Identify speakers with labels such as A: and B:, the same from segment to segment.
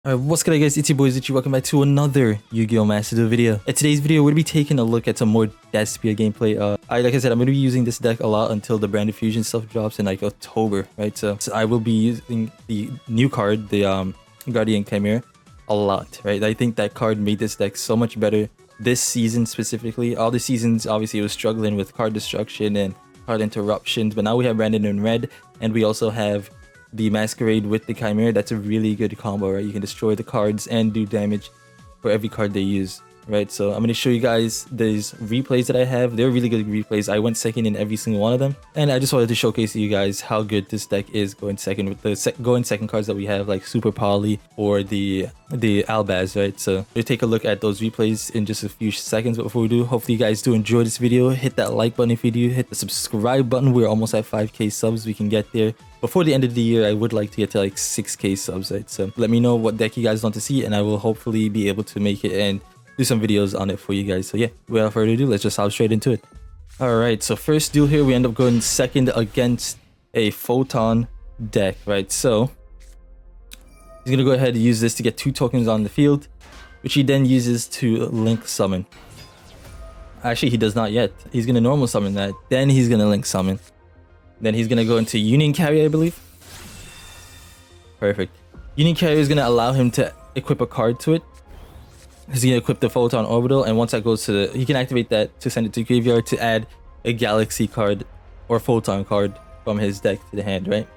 A: Alright, what's good guys, it's your boy Zichi, welcome back to another Yu-Gi-Oh! Master Duel video. In today's video, we're going to be taking a look at some more Despia gameplay. Like I said, I'm going to be using this deck a lot until the Brand Fusion stuff drops in like October, right? So I will be using the new card, the Guardian Chimera, a lot, right? I think that card made this deck so much better this season specifically. All the seasons, obviously, it was struggling with card destruction and card interruptions, but now we have Brandon in red, and we also have the Masquerade with the Chimera. That's a really good combo, right? You can destroy the cards and do damage for every card they use, right? So I'm going to show you guys these replays that I have. They're really good replays. I went second in every single one of them, and I just wanted to showcase to you guys how good this deck is going second with the going second cards that we have, like Super Poly or the Albaz, right? So we'll take a look at those replays in just a few seconds. But before we do, hopefully you guys do enjoy this video. Hit that like button if you do. Hit the subscribe button. We're almost at 5k subs. We can get there before the end of the year. I would like to get to like 6k subs, right? So let me know what deck you guys want to see, and I will hopefully be able to make it and do some videos on it for you guys. So yeah, without further ado, let's just hop straight into it. All right, so first duel here, we end up going second against a Photon deck, right? So he's gonna go ahead and use this to get 2 tokens on the field, which he then uses to link summon. Actually, he does not yet. He's gonna normal summon that, then he's gonna link summon. Then he's gonna go into Union Carrier, I believe. Perfect. Union Carrier is gonna allow him to equip a card to it. He's gonna equip the Photon Orbital, and once that goes to the, he can activate that to send it to the graveyard to add a Galaxy card or Photon card from his deck to the hand, right?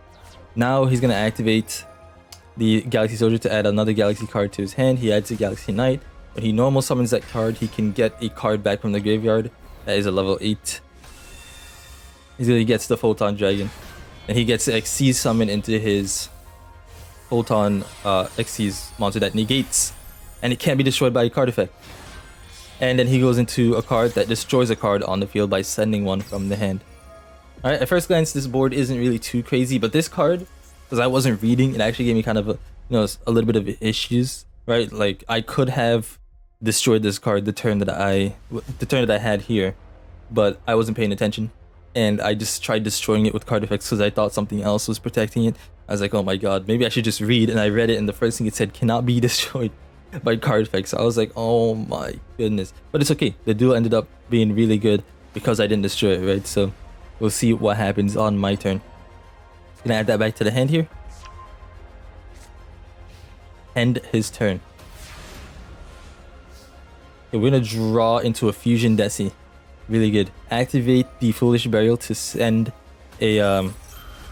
A: Now he's gonna activate the Galaxy Soldier to add another Galaxy card to his hand. He adds a Galaxy Knight. When he normal summons that card, he can get a card back from the graveyard. That is a level 8. He gets the Photon Dragon, and he gets XC summon into his Photon XC's monster that negates, and it can't be destroyed by a card effect. And then he goes into a card that destroys a card on the field by sending one from the hand. Alright, at first glance, this board isn't really too crazy, but this card, because I wasn't reading, it actually gave me kind of a little bit of issues, right? Like, I could have destroyed this card the turn that I had here, but I wasn't paying attention, and I just tried destroying it with card effects because I thought something else was protecting it. I was like, oh my god, maybe I should just read, and I read it, and the first thing it said, cannot be destroyed by card effects. So I was like, oh my goodness. But it's okay. The duel ended up being really good because I didn't destroy it, right? So we'll see what happens on my turn. Gonna add that back to the hand here. End his turn. Okay, we're gonna draw into a Fusion Desi. Really good. Activate the Foolish Burial to send a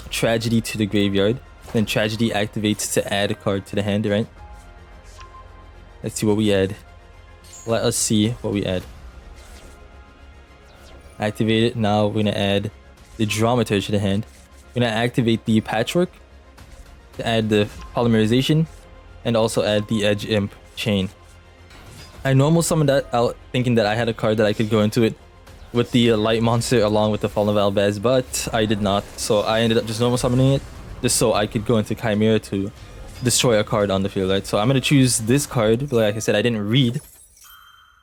A: Tragedy to the graveyard. Then Tragedy activates to add a card to the hand, right? Let's see what we add. Let us see what we add. Activate it. Now we're gonna add the Dramaturge to the hand. We're gonna activate the Patchwork to add the Polymerization, and also add the Edge Imp Chain. I normal summoned that out thinking that I had a card that I could go into it with the Light Monster along with the Fallen Albaz, but I did not. So I ended up just normal summoning it just so I could go into Chimera to destroy a card on the field, right? So I'm gonna choose this card, but like I said, I didn't read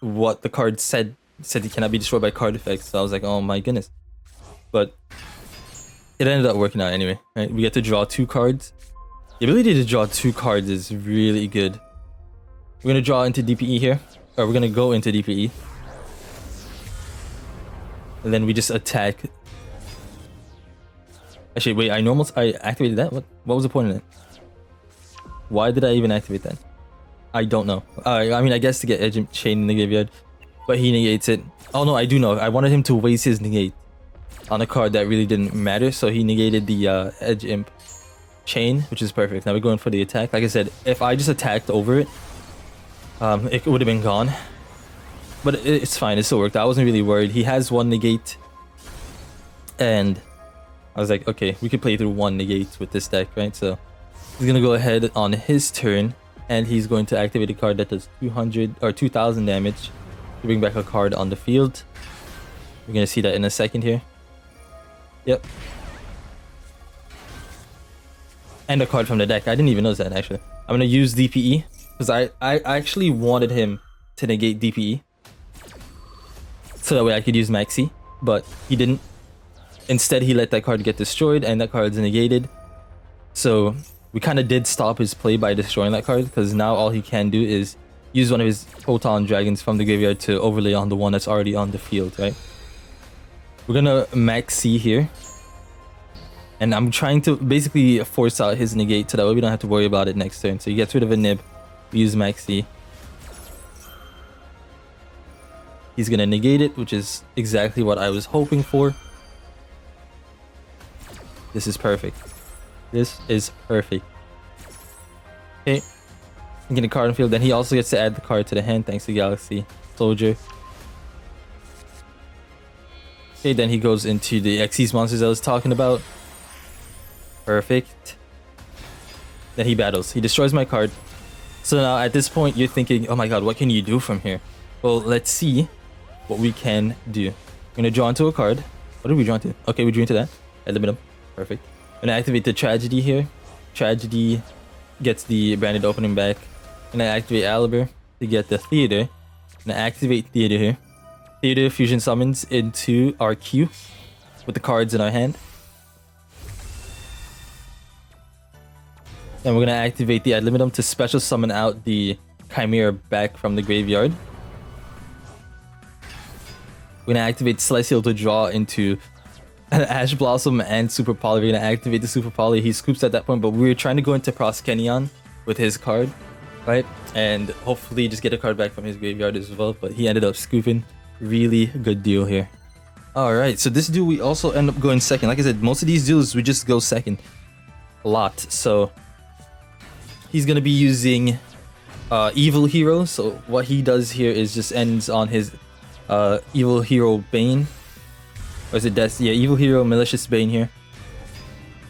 A: what the card said. It said it cannot be destroyed by card effects. So I was like, oh my goodness. But it ended up working out anyway, right? We get to draw 2 cards. The ability to draw 2 cards is really good. We're gonna draw into DPE here, or we're gonna go into DPE, and then we just attack. Actually, wait, I activated that? What was the point of it? Why did I even activate that? I don't know. I mean, I guess to get Edge Imp Chain in the graveyard, but he negates it. Oh no, I do know. I wanted him to waste his negate on a card that really didn't matter, so he negated the Edge Imp Chain, which is perfect. Now we're going for the attack. Like I said, if I just attacked over it, it would have been gone. But it's fine. It still worked. I wasn't really worried. He has 1 negate, and I was like, okay, we could play through 1 negate with this deck, right? So he's gonna go ahead on his turn, and he's going to activate a card that does 200 or 2000 damage to bring back a card on the field. We're gonna see that in a second here. Yep. And a card from the deck. I didn't even notice that actually. I'm gonna use DPE because I actually wanted him to negate DPE so that way I could use Maxx C, but he didn't. Instead, he let that card get destroyed, and that card's negated. So we kind of did stop his play by destroying that card, because now all he can do is use one of his Photon Dragons from the graveyard to overlay on the one that's already on the field, right? We're gonna Maxx C here. And I'm trying to basically force out his negate so that way we don't have to worry about it next turn. So he gets rid of a nib. We use Maxx C. He's gonna negate it, which is exactly what I was hoping for. This is perfect. This is perfect. Okay. I'm getting a card on field. Then he also gets to add the card to the hand thanks to Galaxy Soldier. Okay, then he goes into the Xyz monsters I was talking about. Perfect. Then he battles. He destroys my card. So now at this point you're thinking, oh my god, what can you do from here? Well, let's see what we can do. We're gonna draw into a card. What did we draw into? Okay, we drew into that. At Libitum. Perfect. I'm gonna activate the Tragedy here. Tragedy gets the branded opening back. I'm gonna activate Aluber to get the Theater. I'm gonna activate Theater here. Theater fusion summons into our queue with the cards in our hand. Then we're gonna activate the Ad Libitum to special summon out the Chimera back from the graveyard. We're gonna activate Celestial to draw into Ash Blossom and Super Poly. We're gonna activate the Super Poly. He scoops at that point, but we were trying to go into Proskenion with his card, right? And hopefully just get a card back from his graveyard as well, but he ended up scooping. Really good deal here. Alright, so this duel we also end up going second. Like I said, most of these duels we just go second a lot. So he's gonna be using Evil Hero. So what he does here is just ends on his Evil Hero Bane. Or is it yeah, Evil Hero Malicious Bane here.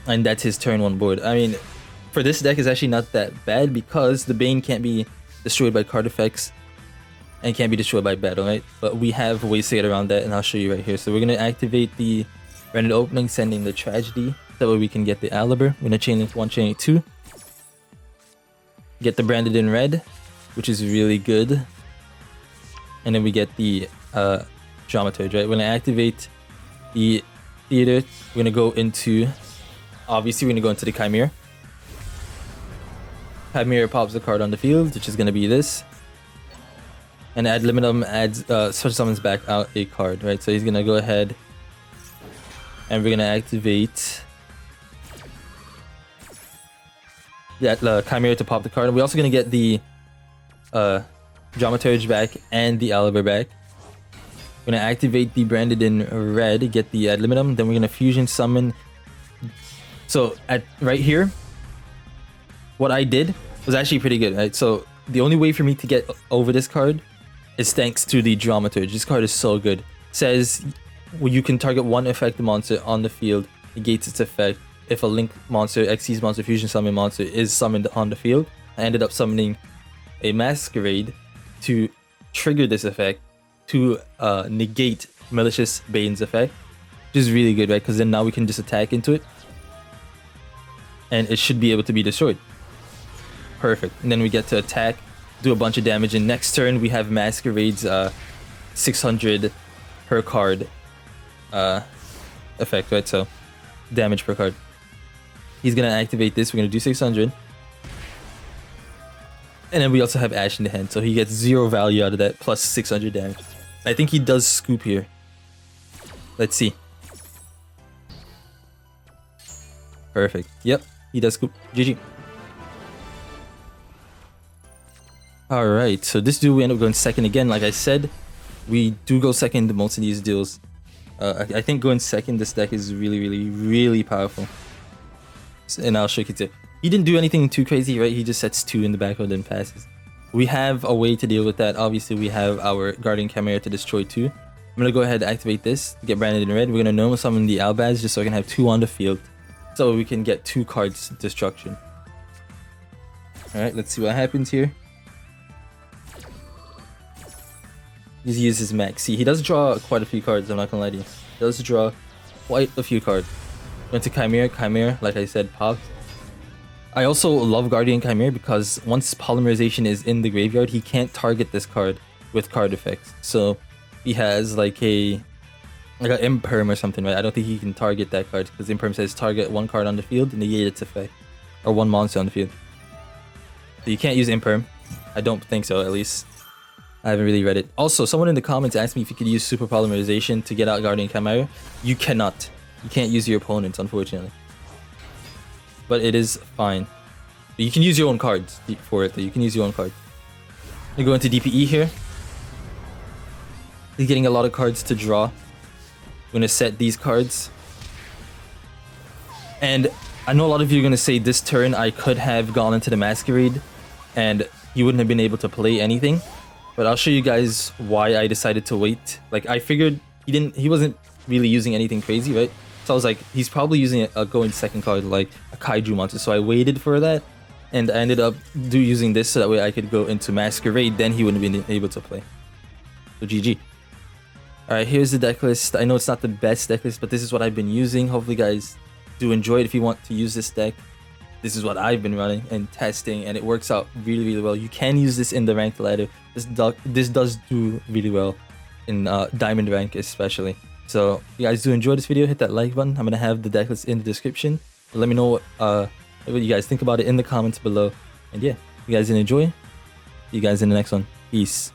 A: And that's his turn 1 board. I mean, for this deck is actually not that bad because the Bane can't be destroyed by card effects and can't be destroyed by battle, right? But we have ways to get around that, and I'll show you right here. So we're gonna activate the branded opening, sending the Tragedy. That way we can get the Aluber. We're gonna chain link 1, chain link 2. Get the branded in red, which is really good. And then we get the Dramaturge, right? We're gonna activate the Theater. We're gonna go into, obviously we're gonna go into the Chimera. Chimera pops the card on the field, which is gonna be this. And Ad Libitum adds special summons back out a card, right? So he's gonna go ahead and we're gonna activate that Chimera to pop the card. We're also gonna get the Dramaturge back and the Aluber back. We're gonna activate the branded in red, get the Ad Libitum. Then we're gonna fusion summon. So at right here, what I did was actually pretty good, right? So the only way for me to get over this card is thanks to the Dramaturge. This card is so good. It says well, you can target one effective monster on the field, negates its effect if a link monster, Xyz monster, fusion summon monster is summoned on the field. I ended up summoning a Masquerade to trigger this effect to negate Malicious Bane's effect, which is really good, right? Because then now we can just attack into it and it should be able to be destroyed. Perfect. And then we get to attack, do a bunch of damage, and next turn we have Masquerade's 600 per card effect, right? So damage per card. He's gonna activate this. We're gonna do 600, and then we also have Ash in the hand, so he gets 0 value out of that plus 600 damage. I think he does scoop here. Let's see. Perfect. Yep, he does scoop. GG. Alright, so this duel we end up going second again. Like I said, we do go second in most of these deals. I think going second, this deck is really powerful. And I'll show you too. He didn't do anything too crazy, right? He just sets 2 in the back and then passes. We have a way to deal with that. Obviously, we have our Guardian Chimera to destroy 2. I'm going to go ahead and activate this, get branded in red. We're going to normal summon the Albaz just so I can have 2 on the field. So we can get 2 cards destruction. Alright, let's see what happens here. He uses Maxx C. He does draw quite a few cards, I'm not gonna lie to you. He does draw quite a few cards. Went to Chimera, like I said, pops. I also love Guardian Chimera because once Polymerization is in the graveyard, he can't target this card with card effects. So he has like an Imperm or something, right? I don't think he can target that card because Imperm says target 1 card on the field and negate its effect. or 1 monster on the field. So you can't use Imperm. I don't think so, at least. I haven't really read it. Also, someone in the comments asked me if you could use Super Polymerization to get out Guardian Chimera. You cannot. You can't use your opponents, unfortunately. But it is fine. But you can use your own cards for it. You can use your own card. You go into DPE here. He's getting a lot of cards to draw. I'm going to set these cards. And I know a lot of you are going to say this turn I could have gone into the Masquerade and he wouldn't have been able to play anything. But I'll show you guys why I decided to wait. Like, I figured he wasn't really using anything crazy, right? So I was like, he's probably using a going second card, like a Kaiju monster. So I waited for that, and I ended up using this so that way I could go into Masquerade. Then he wouldn't have been able to play. So GG. Alright, here's the deck list. I know it's not the best deck list, but this is what I've been using. Hopefully you guys do enjoy it. If you want to use this deck, this is what I've been running and testing, and it works out really, really well. You can use this in the ranked ladder. This does do really well in diamond rank especially. So if you guys do enjoy this video, hit that like button. I'm gonna have the deck list in the description. Let me know what you guys think about it in the comments below. And yeah, if you guys did enjoy, see you guys in the next one. Peace.